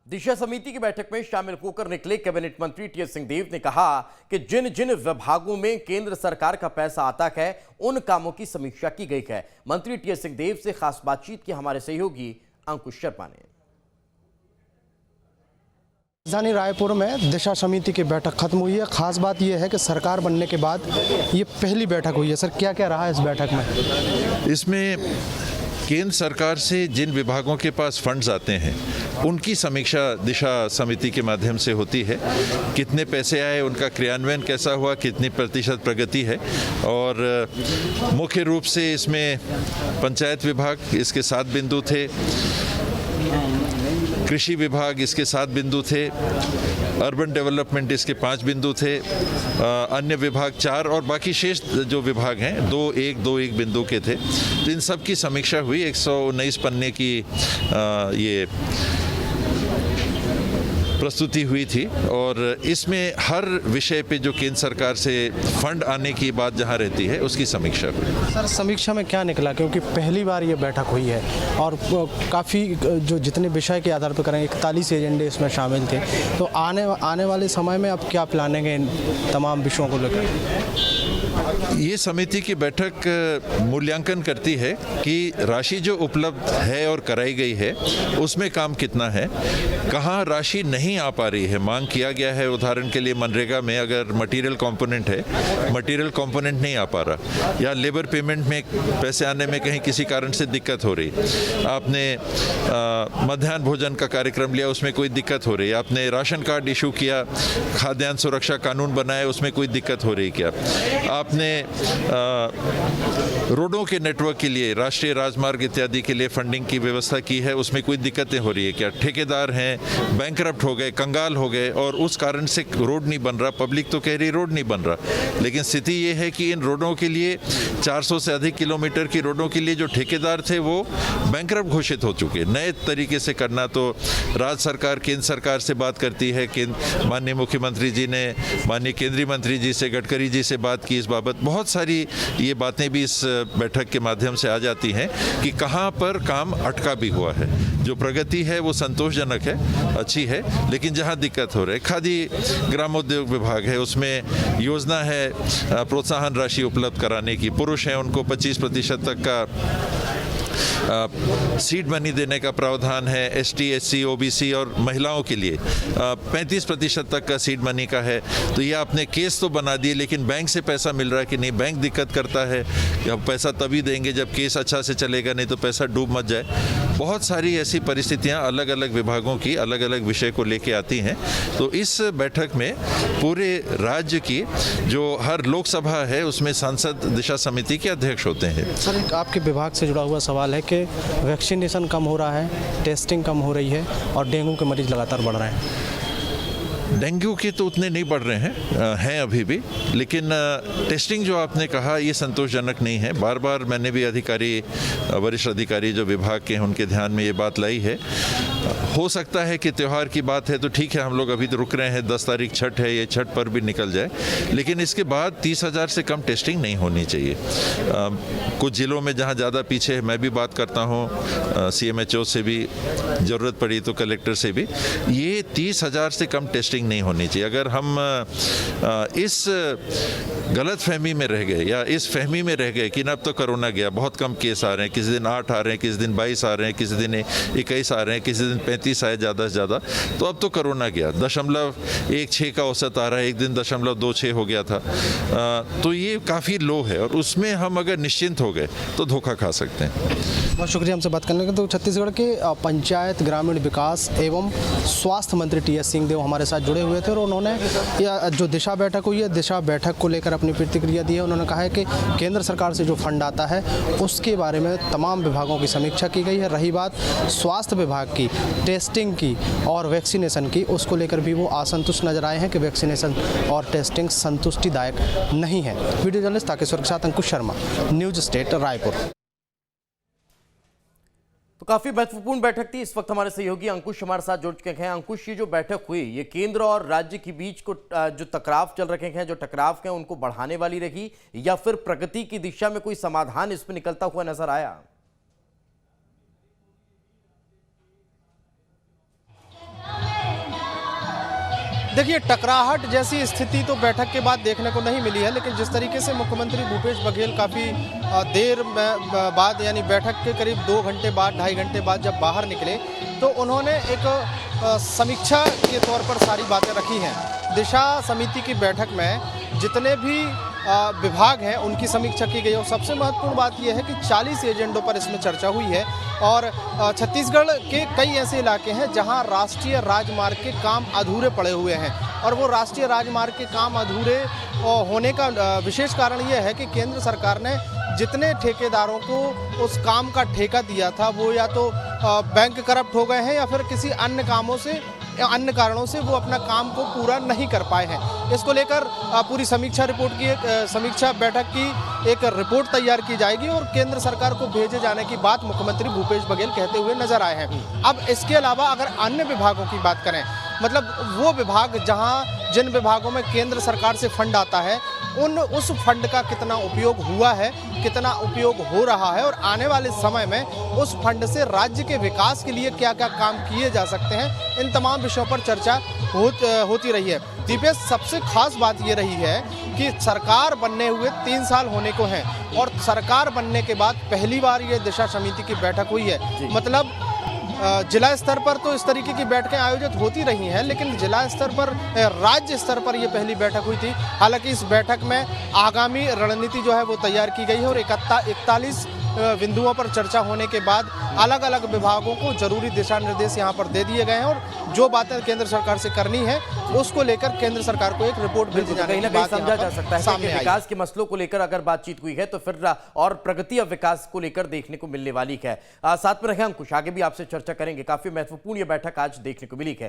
दिशा समिति की बैठक में शामिल होकर निकले कैबिनेट मंत्री टीएस सिंहदेव ने कहा कि जिन जिन विभागों में केंद्र सरकार का पैसा आता है उन कामों की समीक्षा की गई है। मंत्री टीएस सिंहदेव से खास बातचीत की हमारे सहयोगी अंकुश शर्मा ने। राजधानी रायपुर में दिशा समिति की बैठक खत्म हुई है। खास बात यह है कि सरकार बनने के बाद ये पहली बैठक हुई है। सर, क्या क्या रहा है इस बैठक में? इसमें केंद्र सरकार से जिन विभागों के पास फंड्स आते हैं उनकी समीक्षा दिशा समिति के माध्यम से होती है। कितने पैसे आए, उनका क्रियान्वयन कैसा हुआ, कितनी प्रतिशत प्रगति है। और मुख्य रूप से इसमें पंचायत विभाग इसके 7 बिंदु थे, कृषि विभाग इसके 7 बिंदु थे, अर्बन डेवलपमेंट इसके 5 बिंदु थे, अन्य विभाग 4 और बाकी शेष जो विभाग हैं 2-1 बिंदु के थे। तो इन सब की समीक्षा हुई। 119 पन्ने की ये प्रस्तुति हुई थी और इसमें हर विषय पे जो केंद्र सरकार से फंड आने की बात जहां रहती है उसकी समीक्षा हुई। सर, समीक्षा में क्या निकला? क्योंकि पहली बार ये बैठक हुई है और काफ़ी जो जितने विषय के आधार पर करेंगे 41 एजेंडे इसमें शामिल थे। तो आने वाले समय में अब क्या प्लानिंग है इन तमाम विषयों को लेकर? ये समिति की बैठक मूल्यांकन करती है कि राशि जो उपलब्ध है और कराई गई है उसमें काम कितना है, कहाँ राशि नहीं आ पा रही है। मांग किया गया है, उदाहरण के लिए मनरेगा में अगर मटेरियल कंपोनेंट है, मटेरियल कंपोनेंट नहीं आ पा रहा, या लेबर पेमेंट में पैसे आने में कहीं किसी कारण से दिक्कत हो रही, आपने मध्याह्न भोजन का कार्यक्रम लिया उसमें कोई दिक्कत हो रही, आपने राशन कार्ड इशू किया, खाद्यान्न सुरक्षा कानून बनाया उसमें कोई दिक्कत हो रही क्या, आपने रोडों के नेटवर्क के लिए राष्ट्रीय राजमार्ग इत्यादि के लिए फंडिंग की व्यवस्था की है उसमें कोई दिक्कतें हो रही है क्या, ठेकेदार हैं बैंकरप्ट हो गए, कंगाल हो गए और उस कारण से रोड नहीं बन रहा, पब्लिक तो कह रही रोड नहीं बन रहा, लेकिन स्थिति ये है कि इन रोडों के लिए 400 से अधिक किलोमीटर की रोडों के लिए जो ठेकेदार थे वो बैंकरप्ट घोषित हो चुके। नए तरीके से करना, तो राज्य सरकार केंद्र सरकार से बात करती है, माननीय मुख्यमंत्री जी ने माननीय केंद्रीय मंत्री जी से, गडकरी जी से बात की इस बाबत। बहुत सारी ये बातें भी इस बैठक के माध्यम से आ जाती हैं कि कहाँ पर काम अटका भी हुआ है। जो प्रगति है वो संतोषजनक है, अच्छी है, लेकिन जहाँ दिक्कत हो रही है, खादी ग्रामोद्योग विभाग है उसमें योजना है प्रोत्साहन राशि उपलब्ध कराने की, पुरुष हैं उनको 25% तक का सीड मनी देने का प्रावधान है, ST, SC, OBC और महिलाओं के लिए 35% तक का सीड मनी का है। तो ये आपने केस तो बना दिए, लेकिन बैंक से पैसा मिल रहा है कि नहीं, बैंक दिक्कत करता है कि अब पैसा तभी देंगे जब केस अच्छा से चलेगा, नहीं तो पैसा डूब मत जाए। बहुत सारी ऐसी परिस्थितियां अलग अलग विभागों की अलग अलग विषय को लेके आती हैं। तो इस बैठक में पूरे राज्य की जो हर लोकसभा है उसमें सांसद दिशा समिति के अध्यक्ष होते हैं। सर, एक आपके विभाग से जुड़ा हुआ सवाल है कि वैक्सीनेशन कम हो रहा है, टेस्टिंग कम हो रही है और डेंगू के मरीज लगातार बढ़ रहे हैं। डेंगू के तो उतने नहीं बढ़ रहे हैं अभी भी, लेकिन टेस्टिंग जो आपने कहा ये संतोषजनक नहीं है। बार बार मैंने भी वरिष्ठ अधिकारी जो विभाग के हैं उनके ध्यान में ये बात लाई है। हो सकता है कि त्यौहार की बात है तो ठीक है, हम लोग अभी तो रुक रहे हैं, 10 तारीख छठ है, ये छठ पर भी निकल जाए, लेकिन इसके बाद 30,000 से कम टेस्टिंग नहीं होनी चाहिए। कुछ ज़िलों में जहाँ ज़्यादा पीछे है, मैं भी बात करता हूँ CMHO से भी, ज़रूरत पड़ी तो कलेक्टर से भी, ये 30,000 से कम टेस्टिंग नहीं होनी चाहिए। अगर हम इस गलत फहमी में रह गए या इस फहमी में रह गए कि अब तो कोरोना गया, बहुत कम केस आ रहे हैं, किसी दिन 8 आ रहे हैं, किसी दिन 22 आ रहे हैं, किसी दिन 21 आ रहे हैं, किसी दिन 35 आए ज़्यादा से ज़्यादा, तो अब तो कोरोना गया, 0.16 का औसत आ रहा है, एक दिन 0.26 हो गया था। तो ये काफ़ी लो है और उसमें हम अगर निश्चिंत हो गए तो धोखा खा सकते हैं। बहुत शुक्रिया हमसे बात करने का। तो छत्तीसगढ़ के पंचायत ग्रामीण विकास एवं स्वास्थ्य मंत्री टीएस सिंहदेव हमारे साथ जुड़े हुए थे और उन्होंने जो दिशा बैठक हुई है, दिशा बैठक को लेकर अपनी प्रतिक्रिया दी है। उन्होंने कहा है कि केंद्र सरकार से जो फंड आता है उसके बारे में तमाम विभागों की समीक्षा की गई है। रही बात स्वास्थ्य विभाग की, टेस्टिंग की और वैक्सीनेशन की, उसको लेकर भी वो असंतुष्ट नजर आए हैं कि वैक्सीनेशन और टेस्टिंग संतुष्टिदायक नहीं है। वीडियो जर्नलिस्ट ताकेश्वर के साथ अंकुश शर्मा, न्यूज स्टेट रायपुर। तो काफी महत्वपूर्ण बैठक थी। इस वक्त हमारे सहयोगी अंकुश हमारे साथ जुड़ चुके हैं। अंकुश, ये जो बैठक हुई ये केंद्र और राज्य के बीच को जो टकराव चल रखे हैं, जो टकराव हैं उनको बढ़ाने वाली रही या फिर प्रगति की दिशा में कोई समाधान इसमें निकलता हुआ नजर आया? देखिए, टकराहट जैसी स्थिति तो बैठक के बाद देखने को नहीं मिली है, लेकिन जिस तरीके से मुख्यमंत्री भूपेश बघेल काफ़ी देर बाद यानी बैठक के करीब 2 घंटे बाद 2.5 घंटे बाद जब बाहर निकले तो उन्होंने एक समीक्षा के तौर पर सारी बातें रखी हैं। दिशा समिति की बैठक में जितने भी विभाग हैं उनकी समीक्षा की गई और सबसे महत्वपूर्ण बात यह है कि 40 एजेंडों पर इसमें चर्चा हुई है और छत्तीसगढ़ के कई ऐसे इलाके हैं जहां राष्ट्रीय राजमार्ग के काम अधूरे पड़े हुए हैं और वो राष्ट्रीय राजमार्ग के काम अधूरे होने का विशेष कारण यह है कि केंद्र सरकार ने जितने ठेकेदारों को उस काम का ठेका दिया था वो या तो बैंक करप्ट हो गए हैं या फिर किसी अन्य कारणों से वो अपना काम को पूरा नहीं कर पाए हैं। इसको लेकर पूरी समीक्षा रिपोर्ट की समीक्षा बैठक की एक रिपोर्ट तैयार की जाएगी और केंद्र सरकार को भेजे जाने की बात मुख्यमंत्री भूपेश बघेल कहते हुए नजर आए हैं। अब इसके अलावा अगर अन्य विभागों की बात करें, मतलब वो विभाग जिन विभागों में केंद्र सरकार से फंड आता है उस फंड का कितना उपयोग हुआ है, कितना उपयोग हो रहा है और आने वाले समय में उस फंड से राज्य के विकास के लिए क्या क्या काम किए जा सकते हैं, इन तमाम विषयों पर चर्चा होती रही है। दीपेश, सबसे खास बात ये रही है कि सरकार बनने हुए 3 साल होने को हैं और सरकार बनने के बाद पहली बार ये दिशा समिति की बैठक हुई है। मतलब जिला स्तर पर तो इस तरीके की बैठकें आयोजित होती रही हैं, लेकिन जिला स्तर पर राज्य स्तर पर यह पहली बैठक हुई थी। हालांकि इस बैठक में आगामी रणनीति जो है वो तैयार की गई है और 41 बिंदुओं पर चर्चा होने के बाद अलग अलग विभागों को जरूरी दिशा निर्देश यहाँ पर दे दिए गए हैं और जो बातें केंद्र सरकार से करनी है उसको लेकर केंद्र सरकार को एक रिपोर्ट भेजी जाने की बात समझा जा सकता है कि विकास के मसलों को लेकर अगर बातचीत हुई है तो फिर और प्रगति और विकास को लेकर देखने को मिलने वाली है। साथ में रहे अंकुश, आगे भी आपसे चर्चा करेंगे। काफी महत्वपूर्ण ये बैठक आज देखने को मिली है।